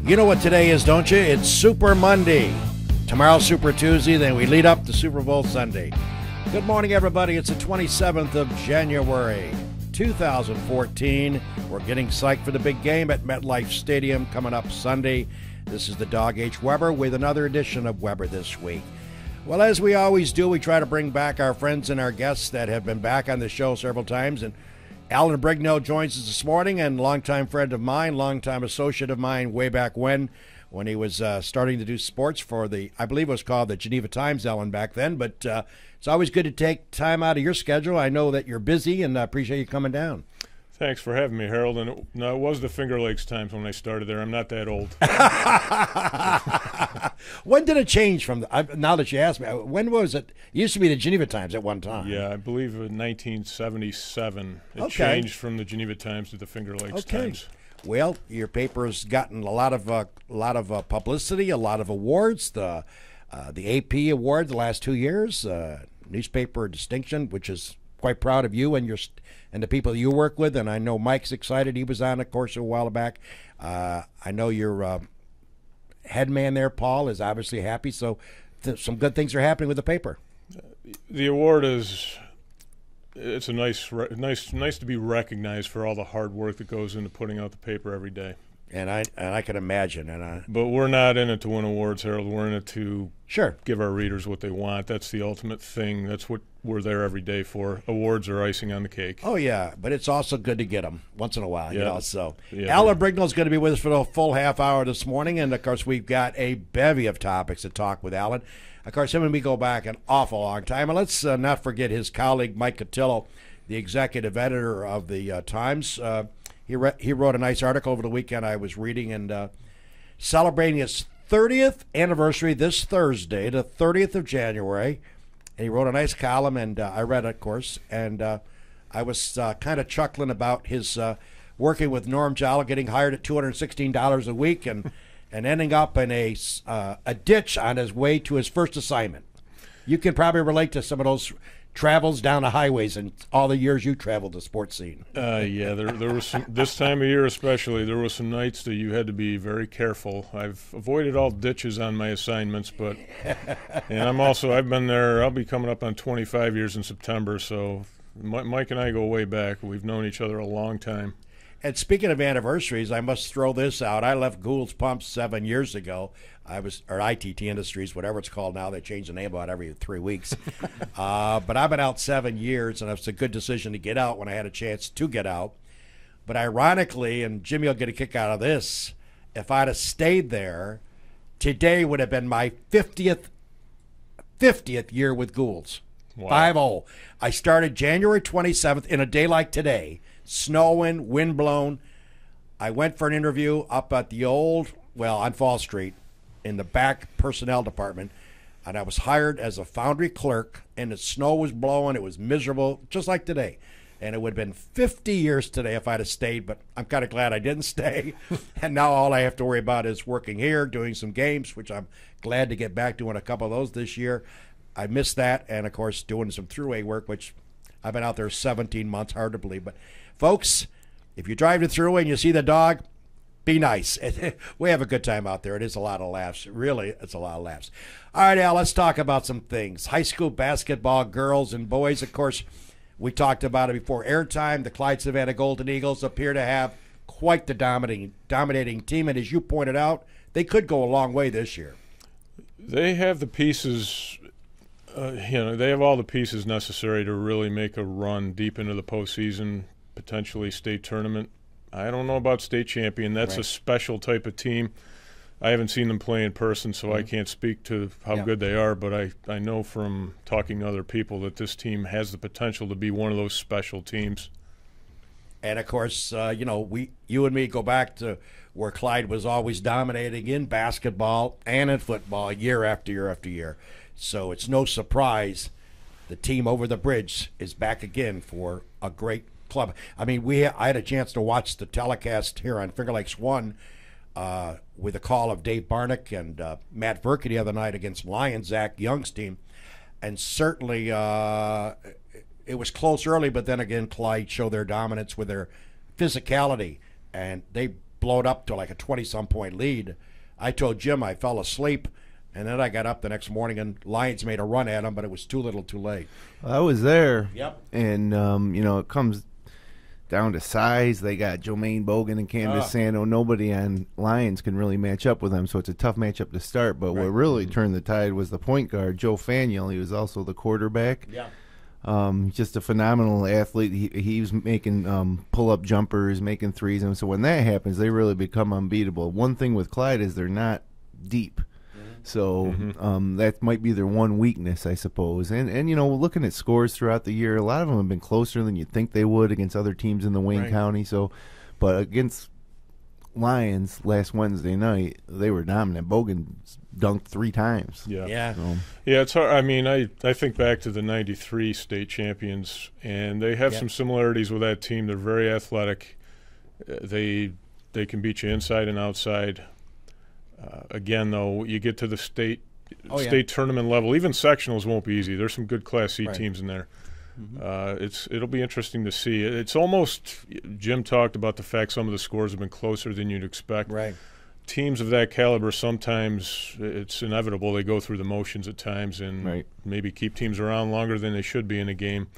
You know what today is, don't you? It's Super Monday. Tomorrow's Super Tuesday, then we lead up to Super Bowl Sunday. Good morning, everybody. It's the 27th of January, 2014. We're getting psyched for the big game at MetLife Stadium coming up Sunday. This is the Dog H. Weber with another edition of Weber This Week. Well, as we always do, we try to bring back our friends and our guests that have been back on the show several times, and Alan Brignall joins us this morning, and longtime friend of mine, longtime associate of mine way back when he was starting to do sports for I believe it was called the Geneva Times, Alan, back then. But it's always good to take time out of your schedule. I know that you're busy, and I appreciate you coming down. Thanks for having me, Harold. And it was the Finger Lakes Times when I started there. I'm not that old. When did it change from now that you asked me? When was it? It used to be the Geneva Times at one time. Yeah, I believe in 1977. It Okay. changed from the Geneva Times to the Finger Lakes Times. Well, your paper has gotten a lot of publicity, a lot of awards. The AP award the last 2 years, newspaper distinction, which is quite proud of you and the people you work with. And I know Mike's excited. He was on, of course, a while back. I know your head man there, Paul, is obviously happy. So some good things are happening with the paper. The award it's a nice to be recognized for all the hard work that goes into putting out the paper every day. And I can imagine. But we're not in it to win awards, Harold. We're in it to sure give our readers what they want. That's the ultimate thing. That's what we're there every day for. Awards are icing on the cake. Oh, yeah, but it's also good to get them once in a while. Yeah. You know. So Yeah. Alan Brignall is going to be with us for the full half hour this morning, and, of course, we've got a bevy of topics to talk with Alan. Of course, him and me go back an awful long time, and let's not forget his colleague, Mike Cotillo, the executive editor of the Times. He wrote a nice article over the weekend I was reading, and celebrating its 30th anniversary this Thursday, the 30th of January. And he wrote a nice column, and I read it, of course, and I was kind of chuckling about his working with Norm Jolly, getting hired at $216 a week and ending up in a ditch on his way to his first assignment. You can probably relate to some of those travels down the highways and all the years you traveled the sports scene. Yeah, there was some, this time of year especially, there were some nights that you had to be very careful. I've avoided all ditches on my assignments, but and I've been there. I'll be coming up on 25 years in September, so Mike and I go way back. We've known each other a long time. And speaking of anniversaries, I must throw this out. I left Gould's Pumps 7 years ago. Or ITT Industries, whatever it's called now. They change the name about every 3 weeks. But I've been out 7 years, and it's a good decision to get out when I had a chance to get out. But ironically, and Jimmy will get a kick out of this, if I'd have stayed there, today would have been my 50th year with Gould's. Wow. 5-0. I started January 27th in a day like today, snowing, wind blown. I went for an interview up at on Fall Street in the back personnel department, and I was hired as a foundry clerk, and the snow was blowing. It was miserable, just like today. And it would have been 50 years today if I'd have stayed, but I'm kind of glad I didn't stay. And now all I have to worry about is working here, doing some games, which I'm glad to get back doing a couple of those this year. I missed that, and, of course, doing some throughway work, which I've been out there 17 months, hard to believe. But, folks, if you drive the throughway and you see the dog, be nice. We have a good time out there. It is a lot of laughs. Really, it's a lot of laughs. All right, Al, let's talk about some things. High school basketball, girls and boys. Of course, we talked about it before airtime. The Clyde Savannah Golden Eagles appear to have quite the dominating team. And as you pointed out, they could go a long way this year. They have the pieces. They have all the pieces necessary to really make a run deep into the postseason, potentially state tournament. I don't know about state champion. That's a special type of team. I haven't seen them play in person, so I can't speak to how good they are, but I know from talking to other people that this team has the potential to be one of those special teams. And, of course, you and me go back to where Clyde was always dominating in basketball and in football year after year after year. So it's no surprise the team over the bridge is back again for a great club. I mean, I had a chance to watch the telecast here on Finger Lakes 1 with a call of Dave Barnick and Matt Verke the other night against Lions, Zach Young's team. And certainly it was close early, but then again, Clyde showed their dominance with their physicality, and they blown up to like a 20-some point lead. I told Jim I fell asleep, and then I got up the next morning, and Lions made a run at them, but it was too little too late. I was there. Yep. And, it comes down to size. They got Jermaine Bogan and Candace Sano. Nobody on Lions can really match up with them, so it's a tough matchup to start. But what really turned the tide was the point guard, Joe Faniel. He was also the quarterback. Yeah. Just a phenomenal athlete. He was making pull-up jumpers, making threes. And so when that happens, they really become unbeatable. One thing with Clyde is they're not deep. So that might be their one weakness, I suppose. And looking at scores throughout the year, a lot of them have been closer than you'd think they would against other teams in the Wayne County. So, but against Lions last Wednesday night, they were dominant. Bogan dunked 3 times. Yeah. It's hard. I mean, I think back to the '93 state champions, and they have some similarities with that team. They're very athletic. They can beat you inside and outside. Again, though, you get to the state tournament level. Even sectionals won't be easy. There's some good Class C teams in there. It'll be interesting to see. It's almost, Jim talked about the fact some of the scores have been closer than you'd expect. Right. Teams of that caliber, sometimes it's inevitable. They go through the motions at times and maybe keep teams around longer than they should be in a game.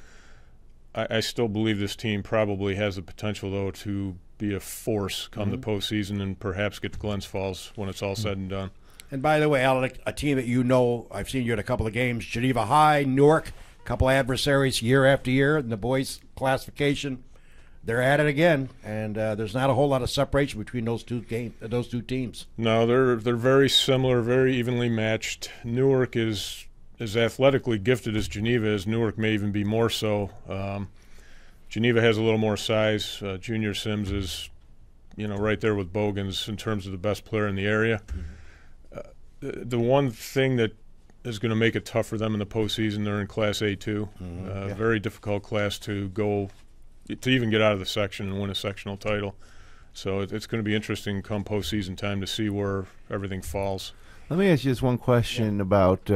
I still believe this team probably has the potential, though, to be a force come the postseason and perhaps get to Glens Falls when it's all said and done. And by the way, Alan, a team that I've seen you at a couple of games, Geneva High, Newark, a couple of adversaries year after year in the boys' classification. They're at it again, and there's not a whole lot of separation between those two teams. No, they're very similar, very evenly matched. Newark is as athletically gifted as Geneva is. Newark may even be more so. Geneva has a little more size. Junior Sims is, right there with Bogans in terms of the best player in the area. The one thing that is going to make it tough for them in the postseason, they're in Class A2. Very difficult class to even get out of the section and win a sectional title. So it's going to be interesting come postseason time to see where everything falls. Let me ask you just one question about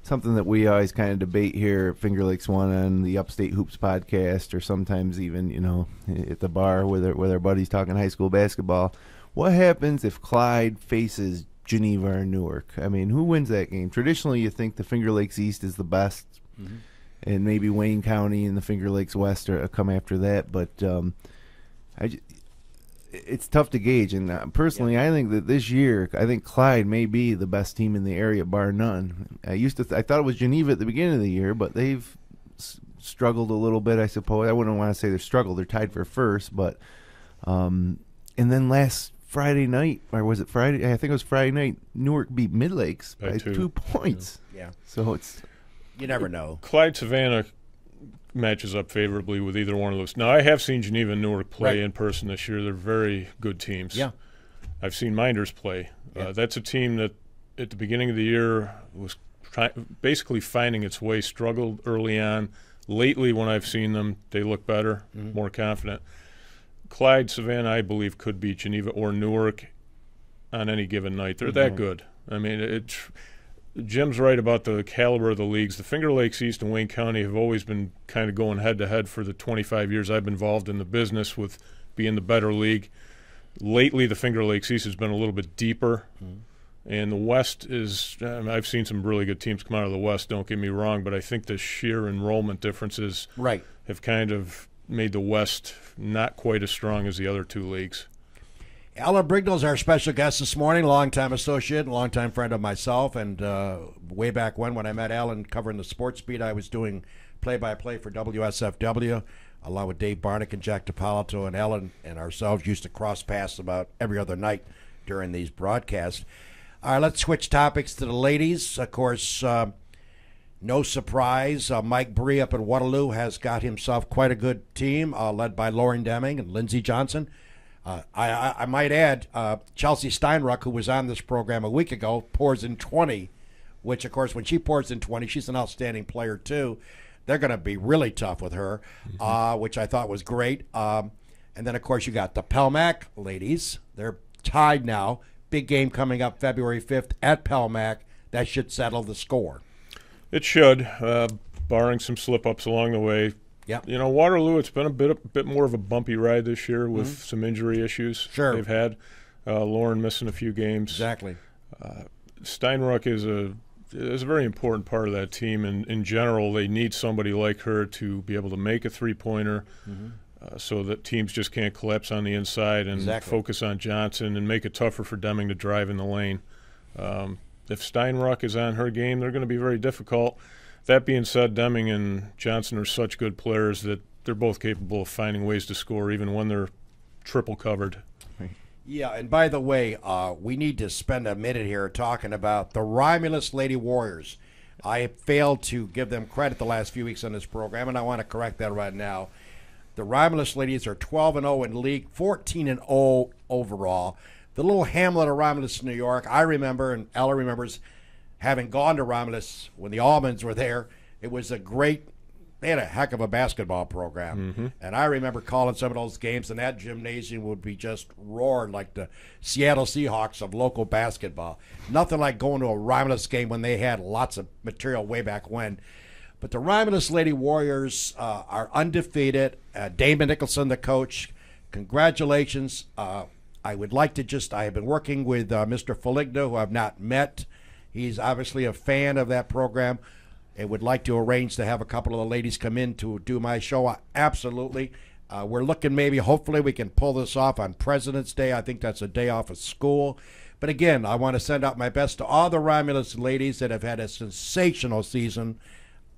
something that we always kind of debate here at Finger Lakes One on the Upstate Hoops podcast, or sometimes even, at the bar with our buddies talking high school basketball. What happens if Clyde faces Geneva or Newark? I mean, who wins that game? Traditionally, you think the Finger Lakes East is the best, and maybe Wayne County and the Finger Lakes West come after that. But it's tough to gauge. And personally, I think that this year, Clyde may be the best team in the area, bar none. I thought it was Geneva at the beginning of the year, but they've struggled a little bit, I suppose. I wouldn't want to say they're struggled. They're tied for first, but and then last Friday night, or was it Friday? I think it was Friday night. Newark beat Mid Lakes by 2 points. Yeah. So you never know. Clyde Savannah matches up favorably with either one of those. Now, I have seen Geneva and Newark play in person this year. They're very good teams. Yeah. I've seen Minders play. That's a team that at the beginning of the year was basically finding its way, struggled early on. Lately, when I've seen them, they look better, more confident. Clyde Savannah, I believe, could beat Geneva or Newark on any given night. They're that good. I mean, Jim's right about the caliber of the leagues. The Finger Lakes East and Wayne County have always been kind of going head-to-head for the 25 years I've been involved in the business with being the better league. Lately, the Finger Lakes East has been a little bit deeper, and the West is I've seen some really good teams come out of the West, don't get me wrong, but I think the sheer enrollment differences have kind of made the West not quite as strong as the other two leagues. Alan Brignall is our special guest this morning, longtime associate and longtime friend of myself. And way back when I met Alan covering the sports beat, I was doing play-by-play for WSFW, along with Dave Barnick and Jack DiPaolo. And Alan and ourselves used to cross paths about every other night during these broadcasts. All right, let's switch topics to the ladies. Of course, no surprise, Mike Bree up in Waterloo has got himself quite a good team, led by Lauren Deming and Lindsey Johnson. I might add, Chelsea Steinruck, who was on this program a week ago, pours in 20, which, of course, when she pours in 20, she's an outstanding player, too. They're going to be really tough with her, which I thought was great. And then, of course, you got the Pelmac ladies. They're tied now. Big game coming up February 5th at Pelmac. That should settle the score. It should, barring some slip-ups along the way. Yep. You know, Waterloo, it's been a bit more of a bumpy ride this year with some injury issues they've had. Lauren missing a few games. Exactly. Steinruck is a very important part of that team, and in general, they need somebody like her to be able to make a three-pointer so that teams just can't collapse on the inside and focus on Johnson and make it tougher for Deming to drive in the lane. If Steinruck is on her game, they're going to be very difficult. That being said, Deming and Johnson are such good players that they're both capable of finding ways to score even when they're triple covered. Yeah, and by the way, we need to spend a minute here talking about the Romulus Lady Warriors. I have failed to give them credit the last few weeks on this program, and I want to correct that right now. The Romulus ladies are 12-0 in league, 14-0 overall. The little hamlet of Romulus, New York, I remember, and Ella remembers, having gone to Romulus when the Almonds were there. It was a great, they had a heck of a basketball program. And I remember calling some of those games, and that gymnasium would be just roared like the Seattle Seahawks of local basketball. Nothing like going to a Romulus game when they had lots of material way back when. But the Romulus Lady Warriors are undefeated. Damon Nicholson, the coach, congratulations. I would like to I have been working with Mr. Feligno, who I've not met. He's obviously a fan of that program. I would like to arrange to have a couple of the ladies come in to do my show. Absolutely. We're looking hopefully we can pull this off on President's Day. I think that's a day off of school. But again, I want to send out my best to all the Romulus ladies that have had a sensational season,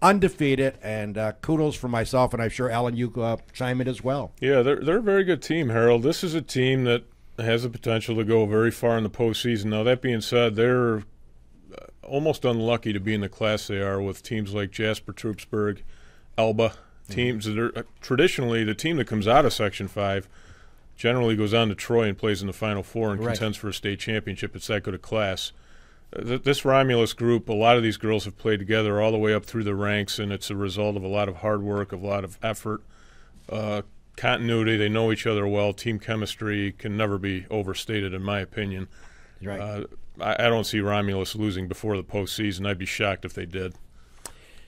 undefeated, and kudos for myself, and I'm sure, Alan, you chime in as well. Yeah, they're a very good team, Harold. This is a team that has the potential to go very far in the postseason. Now, that being said, they're almost unlucky to be in the class they are with teams like Jasper Troopsburg, Elba, teams that are traditionally the team that comes out of Section 5 generally goes on to Troy and plays in the Final Four and contends for a state championship. It's that good a class. This Romulus group, a lot of these girls have played together all the way up through the ranks, and it's a result of a lot of hard work, of a lot of effort, continuity. They know each other well. Team chemistry can never be overstated, in my opinion. Right. I don't see Romulus losing before the postseason. I'd be shocked if they did.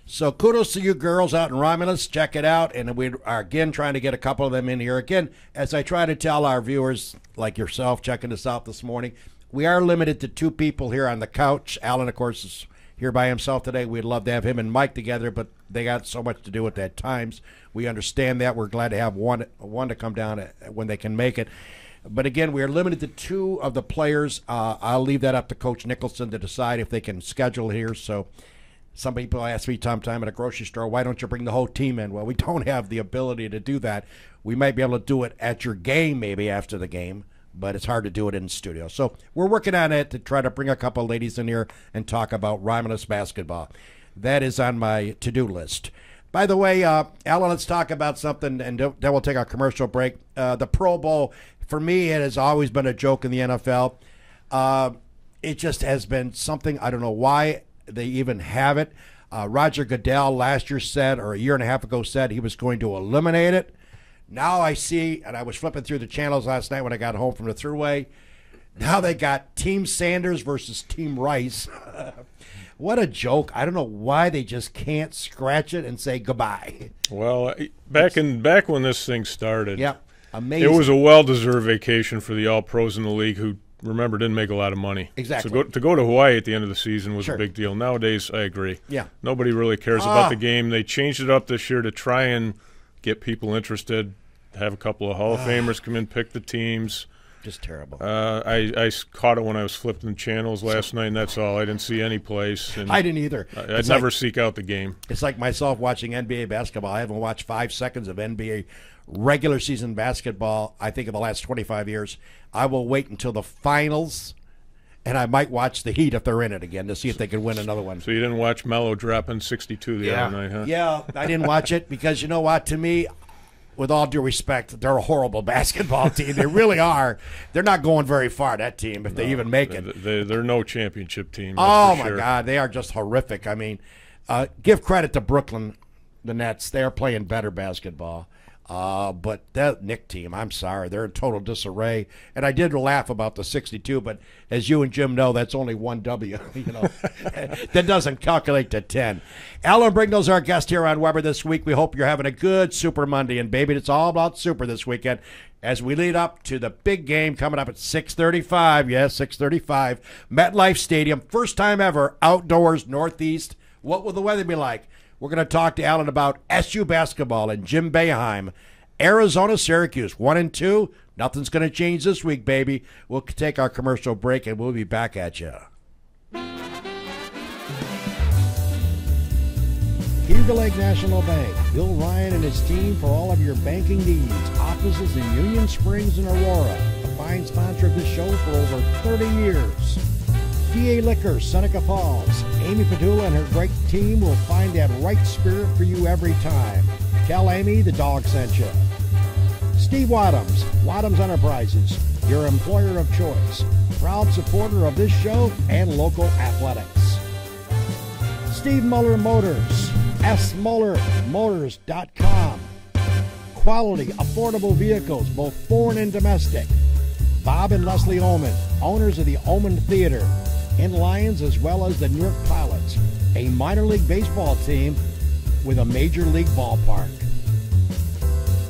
So kudos to you girls out in Romulus. Check it out. And we are, again, trying to get a couple of them in here. Again, as I try to tell our viewers, like yourself, checking us out this morning, we are limited to 2 people here on the couch. Alan, of course, is here by himself today. We'd love to have him and Mike together, but they got so much to do at that times. We understand that. We're glad to have one to come down when they can make it. But again, we are limited to 2 of the players. I'll leave that up to Coach Nicholson to decide if they can schedule here. So some people ask me sometime at a grocery store, why don't you bring the whole team in? Well, we don't have the ability to do that. We might be able to do it at your game, maybe after the game, but it's hard to do it in the studio. So we're working on it to try to bring a couple of ladies in here and talk about Romulus basketball. That is on my to-do list. By the way, Alan, let's talk about something, and then we'll take our commercial break. The Pro Bowl, for me, it has always been a joke in the NFL. It just has been something, I don't know why they even have it. Roger Goodell last year said, or a year and a half ago said, he was going to eliminate it. Now I see, and I was flipping through the channels last night when I got home from the Thruway. Now they got Team Sanders versus Team Rice. What a joke. I don't know why they just can't scratch it and say goodbye. Well, back when this thing started, amazing. It was a well-deserved vacation for the all-pros in the league who, remember, didn't make a lot of money. Exactly. So to go to Hawaii at the end of the season was a big deal. Nowadays, I agree. Yeah. Nobody really cares about the game. They changed it up this year to try and get people interested, have a couple of Hall of Famers come in, pick the teams. Just terrible. I caught it when I was flipping the channels last night, and that's all. I didn't see any place. And I didn't either. I'd never seek out the game. It's like myself watching NBA basketball. I haven't watched 5 seconds of NBA regular season basketball, I think, in the last 25 years. I will wait until the finals, and I might watch the Heat if they're in it again to see if they can win another one. So you didn't watch Melo dropping 62 the other night, huh? Yeah, I didn't watch it because, you know what, to me, with all due respect, they're a horrible basketball team. They really are. They're not going very far, that team, if they even make it. They're no championship team. Oh, my God. They are just horrific. I mean, give credit to Brooklyn, the Nets. They are playing better basketball. But that Nick team, I'm sorry, they're in total disarray. And I did laugh about the 62, but as you and Jim know, that's only one W. That doesn't calculate to 10. Alan Brignall's our guest here on Weber this week. We hope you're having a good Super Monday, and baby, it's all about Super this weekend. As we lead up to the big game coming up at 6:35, yes, 6:35, MetLife Stadium, first time ever, outdoors, Northeast. What will the weather be like? We're going to talk to Alan about SU basketball and Jim Boeheim. Arizona, Syracuse, 1-2. Nothing's going to change this week, baby. We'll take our commercial break, and we'll be back at you. Eagle Lake National Bank. Bill Ryan and his team for all of your banking needs. Offices in Union Springs and Aurora. A fine sponsor of this show for over 30 years. DA Liquor, Seneca Falls. Amy Padula and her great team will find that right spirit for you every time. Tell Amy the dog sent you. Steve Wadhams, Wadhams Enterprises, your employer of choice. Proud supporter of this show and local athletics. Steve Muller Motors, smullermotors.com. Quality, affordable vehicles, both foreign and domestic. Bob and Leslie Oman, owners of the Oman Theater, in Lions as well as the New York Pilots, a minor league baseball team with a major league ballpark.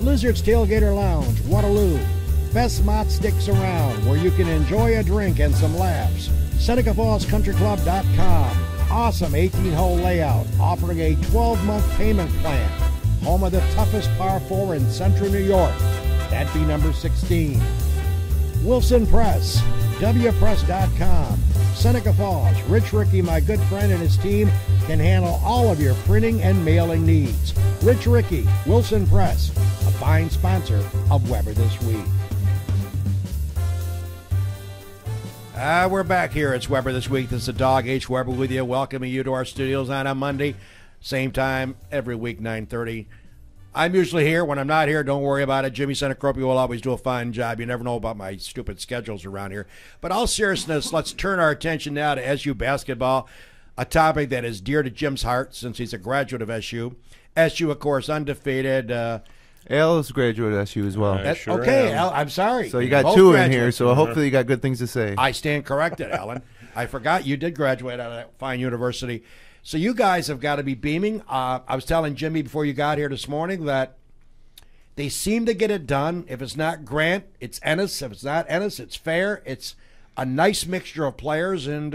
Lizard's Tailgater Lounge, Waterloo. Best mott sticks around, where you can enjoy a drink and some laughs. SenecaFallsCountryClub.com. Awesome 18-hole layout, offering a 12-month payment plan. Home of the toughest par 4 in central New York. That'd be number 16. Wilson Press, WPress.com. Seneca Falls, Rich Ricky, my good friend, and his team can handle all of your printing and mailing needs. Rich Ricky, Wilson Press, a fine sponsor of Weber This Week. We're back here. It's Weber This Week. This is the Dog H. Weber with you, welcoming you to our studios on a Monday. Same time, every week, 9:30. I'm usually here. When I'm not here, don't worry about it. Jimmy Senecropio will always do a fine job. You never know about my stupid schedules around here. But all seriousness, let's turn our attention now to SU basketball, a topic that is dear to Jim's heart since he's a graduate of SU. SU, of course, undefeated. Al is a graduate at SU as well. Sure okay, am. Al, I'm sorry. So you got Both two in here, graduates. so hopefully you got good things to say. I stand corrected, Alan. I forgot you did graduate out of that fine university. So you guys have got to be beaming. I was telling Jimmy before you got here this morning that they seem to get it done. If it's not Grant, it's Ennis. If it's not Ennis, it's Fair. It's a nice mixture of players, and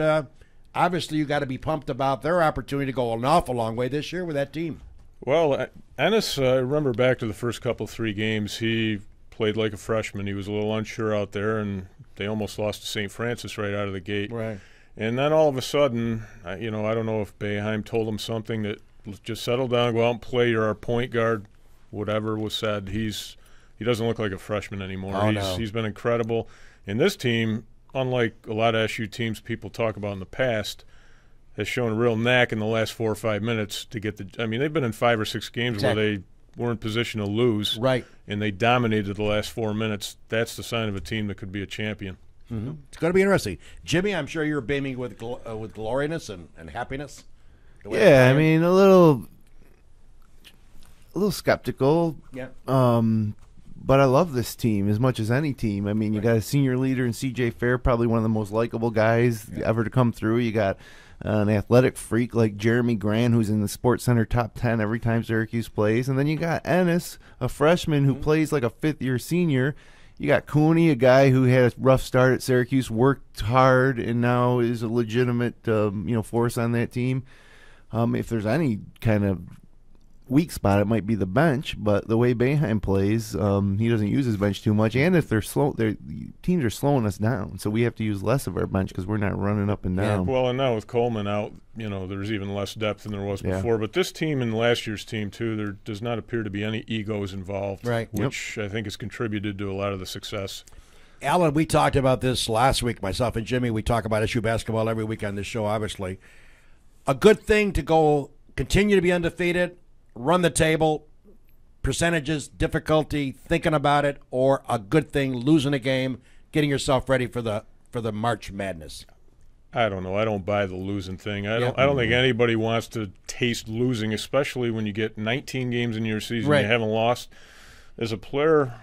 obviously you got to be pumped about their opportunity to go an awful long way this year with that team. Well, Ennis, I remember back to the first couple, 3 games, he played like a freshman. He was a little unsure out there, and they almost lost to St. Francis right out of the gate. Right. And then all of a sudden, I don't know if Boeheim told him something that just settle down, go out and play. You're our point guard. Whatever was said, he doesn't look like a freshman anymore. Oh, He's been incredible. And this team, unlike a lot of SU teams people talk about in the past, has shown a real knack in the last 4 or 5 minutes to get the – I mean, they've been in 5 or 6 games where they were in position to lose. Right. And they dominated the last 4 minutes. That's the sign of a team that could be a champion. Mm-hmm. It's going to be interesting. Jimmy, I'm sure you're beaming with gloriness and happiness. Yeah, I mean, a little skeptical. Yeah. But I love this team as much as any team. I mean, you got a senior leader in C.J. Fair, probably one of the most likable guys ever to come through. You got an athletic freak like Jeremy Grant, who's in the Sports Center top 10 every time Syracuse plays. And then you got Ennis, a freshman who plays like a fifth-year senior. You got Cooney, a guy who had a rough start at Syracuse, worked hard, and now is a legitimate force on that team. If there's any kind of weak spot, it might be the bench, but the way Boeheim plays, he doesn't use his bench too much. And if they're slow, teams are slowing us down, so we have to use less of our bench because we're not running up and down. Yeah, well, and now with Coleman out, there's even less depth than there was before. But this team and last year's team too, there does not appear to be any egos involved, right? Which I think has contributed to a lot of the success. Alan, we talked about this last week. Myself and Jimmy, we talk about SU basketball every week on this show. Obviously, a good thing to continue to be undefeated. Run the table, percentages, difficulty, thinking about it, or a good thing, losing a game, getting yourself ready for the March Madness? I don't know. I don't buy the losing thing. I don't think anybody wants to taste losing, especially when you get 19 games in your season and you haven't lost. as a player,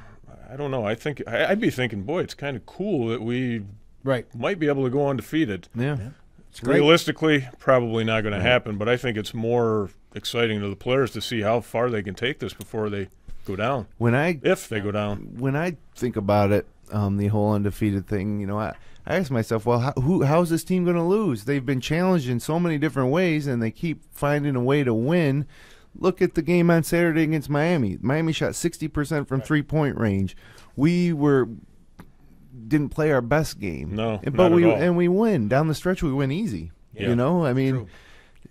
I don't know. I think I'd be thinking, boy, it's kind of cool that we might be able to go undefeated. Yeah. It's great. Realistically, probably not going to happen, but I think it's more exciting to the players to see how far they can take this before they go down. If they go down. When I think about it, the whole undefeated thing, you know, I ask myself, well, how's this team going to lose? They've been challenged in so many different ways, and they keep finding a way to win. Look at the game on Saturday against Miami. Miami shot 60% from three-point range. We didn't play our best game. No, but not at all. And we win. Down the stretch, we win easy. Yeah. You know, I mean, True.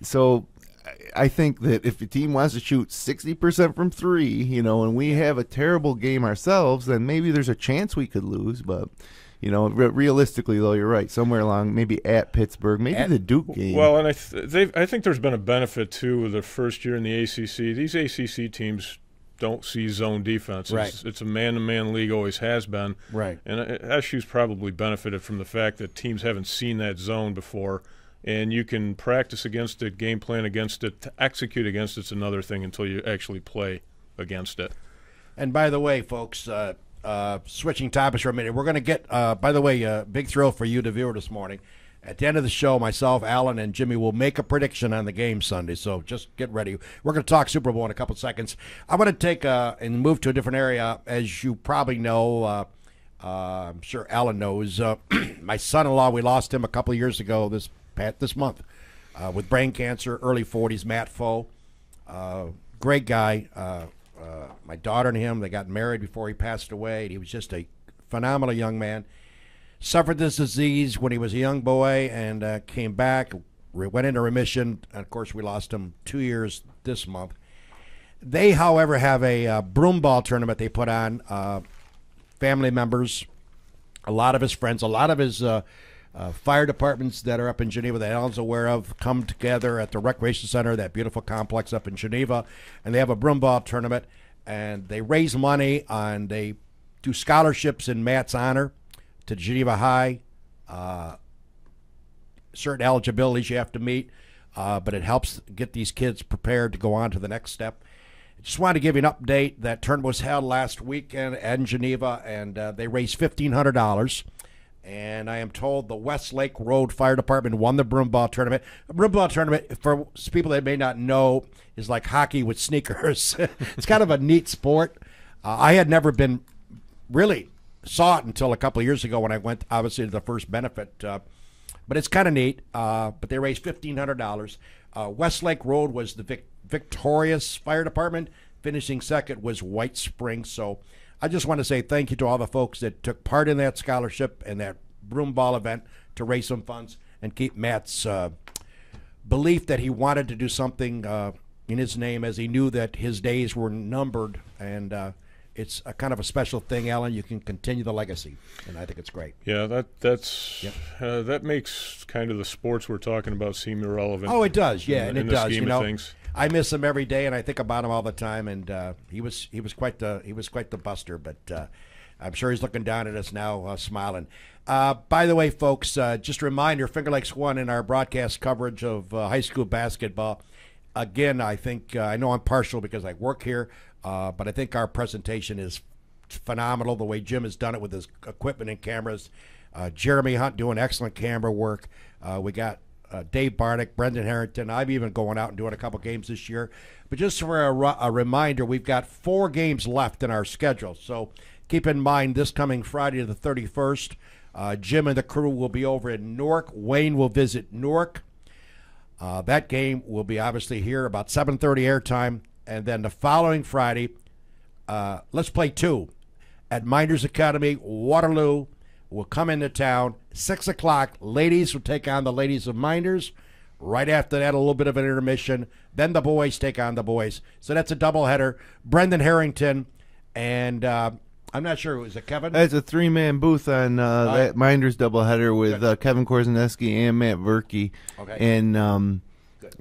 So I think that if a team wants to shoot 60% from three, you know, and we have a terrible game ourselves, then maybe there's a chance we could lose. But, you know, realistically, though, you're right. Somewhere along, maybe at Pittsburgh, maybe the Duke game. Well, and I think there's been a benefit, too, the first year in the ACC. These ACC teams don't see zone defense. Right. It's a man-to-man league, always has been. Right. And SU's probably benefited from the fact that teams haven't seen that zone before, and you can practice against it, game plan against it, to execute against it's another thing until you actually play against it. And by the way, folks, switching topics for a minute, we're going to get, by the way, big thrill for you, the viewer, this morning. At the end of the show, myself, Alan, and Jimmy will make a prediction on the game Sunday, so just get ready. We're going to talk Super Bowl in a couple seconds. I want to take and move to a different area. As you probably know, I'm sure Alan knows, my son-in-law, we lost him a couple of years ago this month with brain cancer, early 40s, Matt Foe. Great guy. My daughter and him, they got married before he passed away. He was just a phenomenal young man. Suffered this disease when he was a young boy and came back, went into remission. And of course, we lost him 2 years this month. They, however, have a broom ball tournament they put on. Family members, a lot of his friends, a lot of his fire departments that are up in Geneva that Alan's aware of come together at the Recreation Center, that beautiful complex up in Geneva, and they have a broom ball tournament. And they raise money and they do scholarships in Matt's honor to Geneva High. Certain eligibilities you have to meet, but it helps get these kids prepared to go on to the next step. Just wanted to give you an update. That tournament was held last weekend in Geneva, and they raised $1,500. And I am told the Westlake Road Fire Department won the broom ball tournament. A broom ball tournament, for people that may not know, is like hockey with sneakers. It's kind of a neat sport. I had never been really saw it until a couple of years ago when I went, obviously, to the first benefit. But it's kind of neat. But they raised $1,500. Westlake Road was the victorious fire department. Finishing second was White Springs. So I just want to say thank you to all the folks that took part in that scholarship and that broom ball event to raise some funds and keep Matt's belief that he wanted to do something in his name, as he knew that his days were numbered. And it's a kind of a special thing, Alan. You can continue the legacy, and I think it's great. Yeah, that makes kind of the sports we're talking about seem irrelevant. Oh, it does, yeah, and it does. Scheme of things. I miss him every day, and I think about him all the time. And he was quite the buster. But I'm sure he's looking down at us now, smiling. By the way, folks, just a reminder: Finger Lakes won in our broadcast coverage of high school basketball. Again, I think I know I'm partial because I work here. But I think our presentation is phenomenal, the way Jim has done it with his equipment and cameras. Jeremy Hunt doing excellent camera work. We got Dave Barnick, Brendan Harrington. I'm even going out and doing a couple games this year. But just for a reminder, we've got 4 games left in our schedule. So keep in mind this coming Friday the 31st, Jim and the crew will be over in Newark. Wayne will visit Newark. That game will be obviously here about 7:30 airtime. And then the following Friday, let's play 2 at Minders Academy. Waterloo will come into town. 6 o'clock, ladies will take on the ladies of Minders. Right after that, a little bit of an intermission. Then the boys take on the boys. So that's a doubleheader. Brendan Harrington and I'm not sure. Was it Kevin? That's a 3-man booth on that Minders doubleheader with Kevin Korzenewski and Matt Verke. Okay. And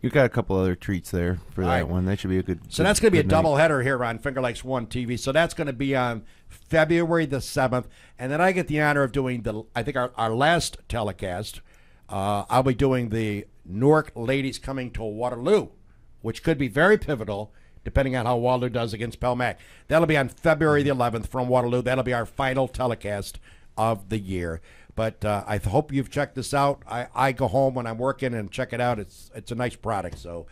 you got a couple other treats there for that one. That should be a good. So that's going to be a doubleheader here on Finger Lakes 1 TV. So that's going to be on February the 7th, and then I get the honor of doing our last telecast. I'll be doing the Newark ladies coming to Waterloo, which could be very pivotal depending on how Waterloo does against Pelmac. That'll be on February the 11th from Waterloo. That'll be our final telecast of the year. But I hope you've checked this out. I go home when I'm working and check it out. It's a nice product. So,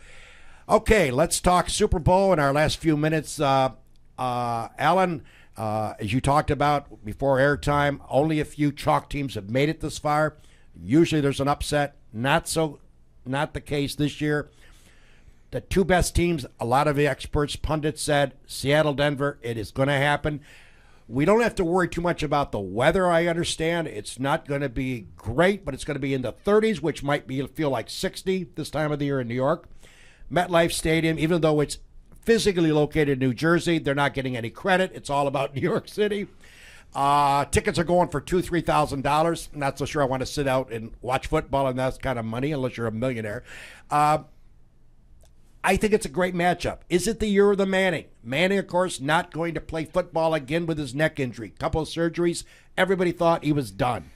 okay, let's talk Super Bowl in our last few minutes. Alan, as you talked about before airtime, only a few chalk teams have made it this far. Usually there's an upset. Not the case this year. The two best teams, a lot of the experts, pundits said, Seattle, Denver, it is going to happen. We don't have to worry too much about the weather, I understand. It's not going to be great, but it's going to be in the 30s, which might feel like 60 this time of the year in New York. MetLife Stadium, even though it's physically located in New Jersey, they're not getting any credit. It's all about New York City. Tickets are going for $2,000, $3,000. I'm not so sure I want to sit out and watch football and that kind of money unless you're a millionaire. I think it's a great matchup. Is it the year of the Manning? Manning, of course, not going to play football again with his neck injury. Couple of surgeries. Everybody thought he was done.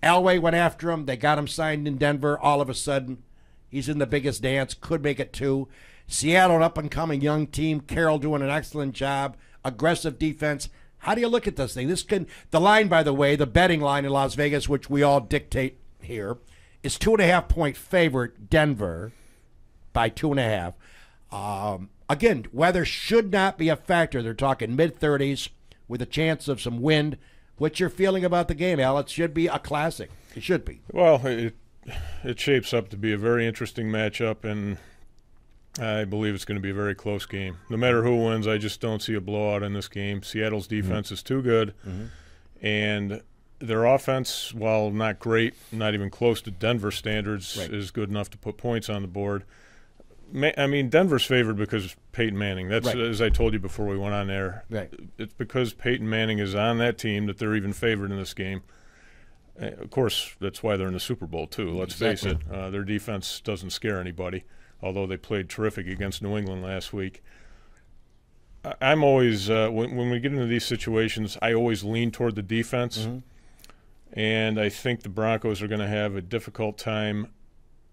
Elway went after him. They got him signed in Denver. All of a sudden, he's in the biggest dance. Could make it two. Seattle, an up-and-coming young team. Carroll doing an excellent job. Aggressive defense. How do you look at this thing? The line, by the way, the betting line in Las Vegas, which we all dictate here, is 2.5-point favorite Denver by 2.5. Again, weather should not be a factor. They're talking mid-30s with a chance of some wind. What's your feeling about the game, Al? It should be a classic. It should be. Well, it shapes up to be a very interesting matchup, and I believe it's going to be a very close game. No matter who wins, I just don't see a blowout in this game. Seattle's defense is too good, and their offense, while not great, not even close to Denver standards, is good enough to put points on the board. I mean, Denver's favored because of Peyton Manning. That's as I told you before we went on air. Right. It's because Peyton Manning is on that team that they're even favored in this game. Of course, that's why they're in the Super Bowl, too. Let's face it. Their defense doesn't scare anybody, although they played terrific against New England last week. I'm always, when we get into these situations, I always lean toward the defense. And I think the Broncos are going to have a difficult time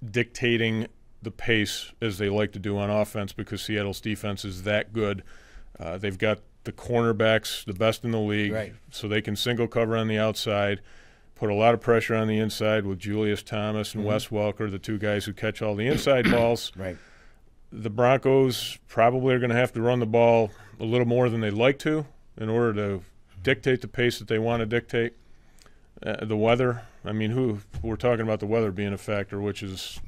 dictating the pace as they like to do on offense because Seattle's defense is that good. They've got the cornerbacks, the best in the league, so they can single cover on the outside, put a lot of pressure on the inside with Julius Thomas and Wes Welker, the two guys who catch all the inside balls. The Broncos probably are going to have to run the ball a little more than they'd like to in order to dictate the pace that they want to dictate. The weather, I mean, we're talking about the weather being a factor, which is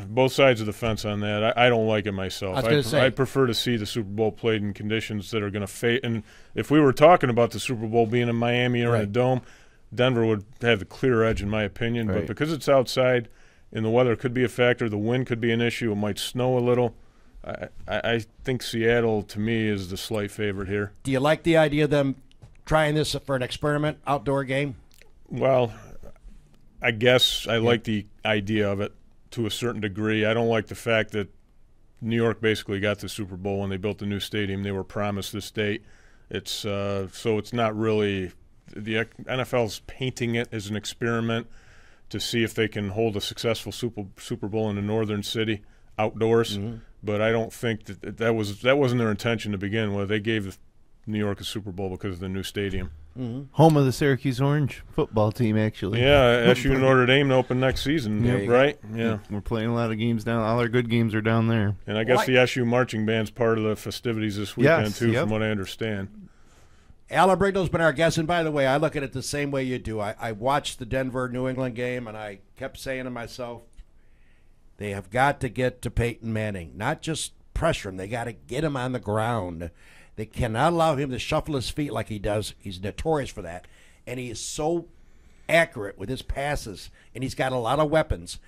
both sides of the fence on that. I don't like it myself. I prefer to see the Super Bowl played in conditions that are going to fade. And if we were talking about the Super Bowl being in Miami or in a dome, Denver would have the clear edge, in my opinion. But because it's outside and the weather could be a factor, the wind could be an issue, it might snow a little, I think Seattle, to me, is the slight favorite here. Do you like the idea of them trying this for an experiment outdoor game? Well, I guess I like the idea of it to a certain degree. I don't like the fact that New York basically got the Super Bowl when they built the new stadium. They were promised this date. It's so it's not really – the NFL's painting it as an experiment to see if they can hold a successful Super Bowl in a northern city outdoors. But I don't think that wasn't their intention to begin with. They gave New York a Super Bowl because of the new stadium. Home of the Syracuse Orange football team, actually. Yeah, SU Notre Dame to open next season, right? Yeah. We're playing a lot of games down. All our good games are down there. And I guess the SU marching band's part of the festivities this weekend, too, from what I understand. Alan Brignall's been our guest, and by the way, I look at it the same way you do. I watched the Denver-New England game, and I kept saying to myself, they have got to get to Peyton Manning, not just pressure him. They got to get him on the ground. They cannot allow him to shuffle his feet like he does. He's notorious for that. And he is so accurate with his passes, and he's got a lot of weapons.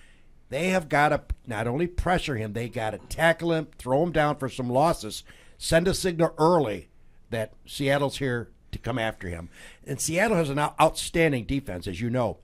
They have got to not only pressure him, they got to tackle him, throw him down for some losses, send a signal early that Seattle's here to come after him. And Seattle has an outstanding defense, as you know.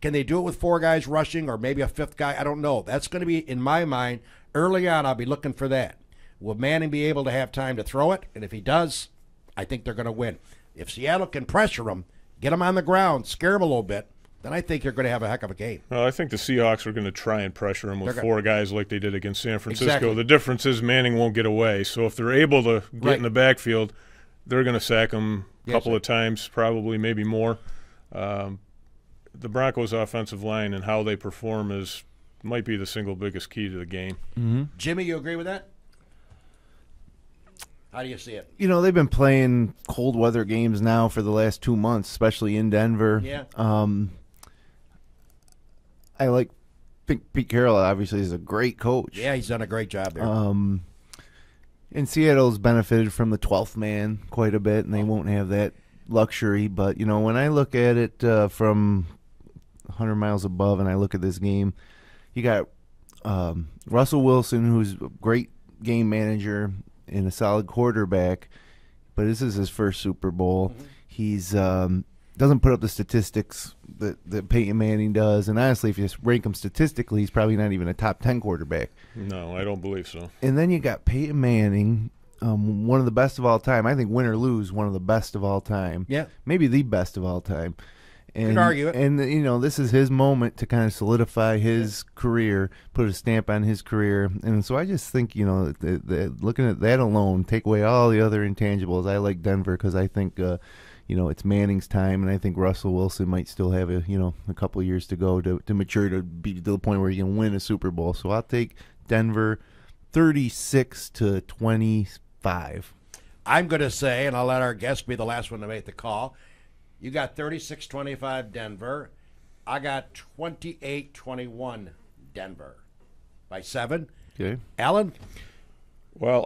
Can they do it with four guys rushing or maybe a fifth guy? I don't know. That's going to be, in my mind, early on, I'll be looking for that. Will Manning be able to have time to throw it? And if he does, I think they're going to win. If Seattle can pressure him, get him on the ground, scare him a little bit, then I think you're going to have a heck of a game. Well, I think the Seahawks are going to try and pressure him with They're four guys like they did against San Francisco. Exactly. The difference is Manning won't get away. So if they're able to get Right. in the backfield, they're going to sack him a couple sir. of times, probably, maybe more. The Broncos' offensive line and how they perform might be the single biggest key to the game. Mm-hmm. Jimmy, you agree with that? How do you see it? You know, they've been playing cold weather games now for the last 2 months, especially in Denver. Yeah. I think Pete Carroll obviously is a great coach. Yeah, he's done a great job there. And Seattle's benefited from the 12th man quite a bit, and they won't have that luxury. But, you know, when I look at it from 100 miles above and I look at this game, you got Russell Wilson, who's a great game manager and a solid quarterback, but this is his first Super Bowl. Mm-hmm. He's doesn't put up the statistics that Peyton Manning does, and honestly, if you just rank him statistically, he's probably not even a top 10 quarterback. No, I don't believe so. And then you got Peyton Manning, one of the best of all time. I think win or lose, one of the best of all time. Yeah. Maybe the best of all time. And, Could argue it. And, you know, this is his moment to kind of solidify his career, put a stamp on his career. And so I just think, you know, looking at that alone, take away all the other intangibles. I like Denver because I think, you know, it's Manning's time, and I think Russell Wilson might still have a couple of years to go to mature to be to the point where he can win a Super Bowl. So I'll take Denver 36-25. I'm going to say, and I'll let our guest be the last one to make the call, you got 36-25 Denver. I got 28-21 Denver. By 7. Okay. Alan? Well,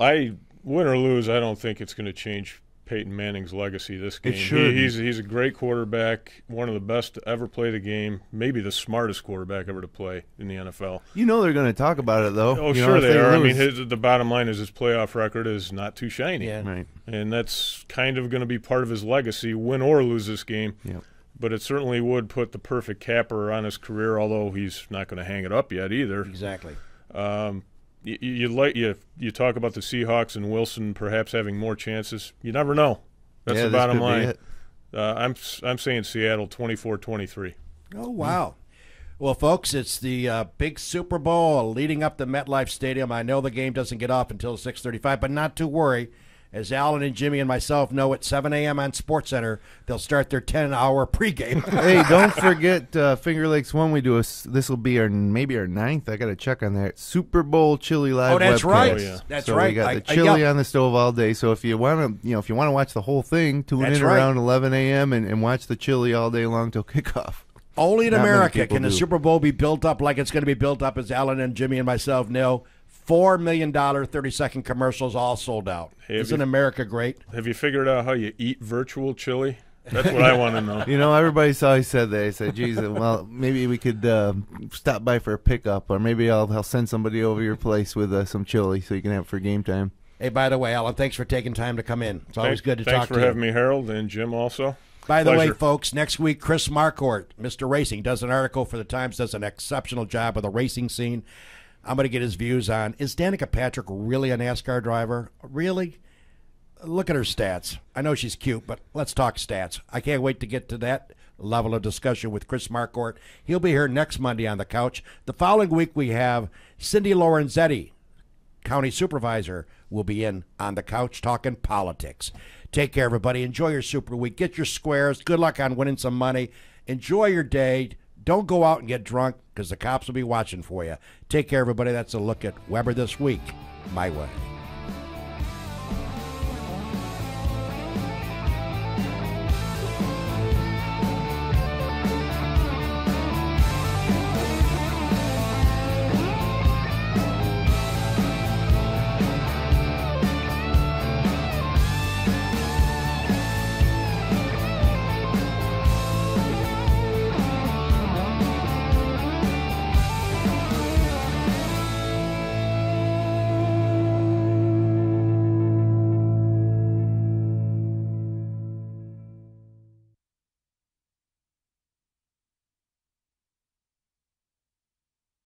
win or lose, I don't think it's going to change Peyton Manning's legacy this game. It shouldn't. He's a great quarterback, one of the best to ever play the game, maybe the smartest quarterback ever to play in the NFL. You know they're going to talk about it, though. Oh, You know, sure if they are. lose. I mean, the bottom line is his playoff record is not too shiny. Yeah. Right. And that's kind of going to be part of his legacy, win or lose this game. Yep. But it certainly would put the perfect capper on his career, although he's not going to hang it up yet either. Exactly. You talk about the Seahawks and Wilson perhaps having more chances. You never know. That's Yeah, the this bottom could be line. it. I'm saying Seattle 24-23. Oh, wow. Well, folks, it's the big Super Bowl leading up to MetLife Stadium. I know the game doesn't get off until 6:35, but not to worry. As Alan and Jimmy and myself know, at 7 a.m. on SportsCenter, they'll start their 10-hour pregame. Hey, don't forget Finger Lakes 1. We do this will be maybe our 9th. I got to check on that. Super Bowl chili live. Oh, that's webcast. right. Oh, yeah. That's so right. we got the I chili yelled. on the stove all day. So if you want to, watch the whole thing, tune That's in right. around 11 a.m. and watch the chili all day long till kickoff. Only in Not many America people can the do. Super Bowl be built up like it's going to be built up, as Alan and Jimmy and myself know. $4 million 30-second commercials all sold out. Hey, Isn't America great? Have you figured out how you eat virtual chili? That's what I want to know. You know, everybody saw he said that. He said, geez, well, maybe we could stop by for a pickup, or maybe I'll send somebody over your place with some chili so you can have it for game time. Hey, by the way, Alan, thanks for taking time to come in. It's always good to talk Thanks to for you. having me, Harold, and Jim also. By the way, Pleasure. folks, next week, Chris Marquardt, Mr. Racing, does an article for the Times, does an exceptional job of the racing scene. I'm going to get his views on, is Danica Patrick really a NASCAR driver? Really? Look at her stats. I know she's cute, but let's talk stats. I can't wait to get to that level of discussion with Chris Marquardt. He'll be here next Monday on the couch. The following week, we have Cindy Lorenzetti, county supervisor, will be in on the couch talking politics. Take care, everybody. Enjoy your Super Week. Get your squares. Good luck on winning some money. Enjoy your day. Don't go out and get drunk because the cops will be watching for you. Take care, everybody. That's a look at Weber This Week, my way.